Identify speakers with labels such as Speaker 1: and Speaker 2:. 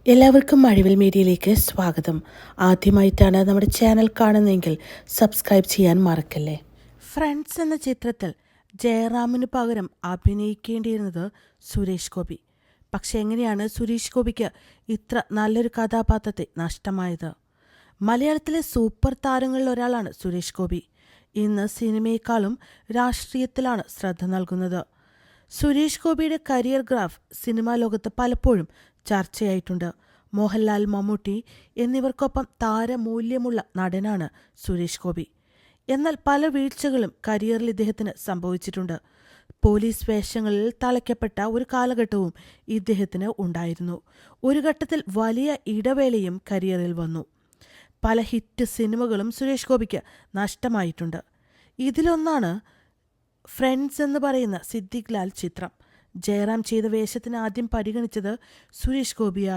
Speaker 1: എല്ലാവർക്കും മഴവിൽ മീഡിയയിലേക്ക് സ്വാഗതം. ആദ്യമായിട്ടാണ് നമ്മുടെ ചാനൽ കാണുന്നതെങ്കിൽ സബ്സ്ക്രൈബ് ചെയ്യാൻ മറക്കല്ലേ. ഫ്രണ്ട്സ് എന്ന ചിത്രത്തിൽ ജയറാമിന് പകരം അഭിനയിക്കേണ്ടിയിരുന്നത് സുരേഷ് ഗോപി. പക്ഷെ എങ്ങനെയാണ് സുരേഷ് ഗോപിക്ക് ഇത്ര നല്ലൊരു കഥാപാത്രത്തെ നഷ്ടമായത്? മലയാളത്തിലെ സൂപ്പർ താരങ്ങളിൽ ഒരാളാണ് സുരേഷ് ഗോപി. ഇന്ന് സിനിമയെക്കാളും രാഷ്ട്രീയത്തിലാണ് ശ്രദ്ധ നൽകുന്നത്. സുരേഷ് ഗോപിയുടെ കരിയർ ഗ്രാഫ് സിനിമാ ലോകത്ത് പലപ്പോഴും ചർച്ചയായിട്ടുണ്ട്. മോഹൻലാൽ, മമ്മൂട്ടി എന്നിവർക്കൊപ്പം താരമൂല്യമുള്ള നടനാണ് സുരേഷ് ഗോപി. എന്നാൽ പല വീഴ്ചകളും കരിയറിൽ ഇദ്ദേഹത്തിന് സംഭവിച്ചിട്ടുണ്ട്. പോലീസ് വേഷങ്ങളിൽ തളയ്ക്കപ്പെട്ട ഒരു കാലഘട്ടവും ഇദ്ദേഹത്തിന് ഉണ്ടായിരുന്നു. ഒരു ഘട്ടത്തിൽ വലിയ ഇടവേളയും കരിയറിൽ വന്നു. പല ഹിറ്റ് സിനിമകളും സുരേഷ് ഗോപിക്ക് നഷ്ടമായിട്ടുണ്ട്. ഇതിലൊന്നാണ് ഫ്രണ്ട്സ് എന്ന് പറയുന്ന സിദ്ദിഖ് ലാൽ ചിത്രം. ജയറാം ചെയ്ത വേഷത്തിന് ആദ്യം പരിഗണിച്ചത് സുരേഷ് ഗോപിയായി.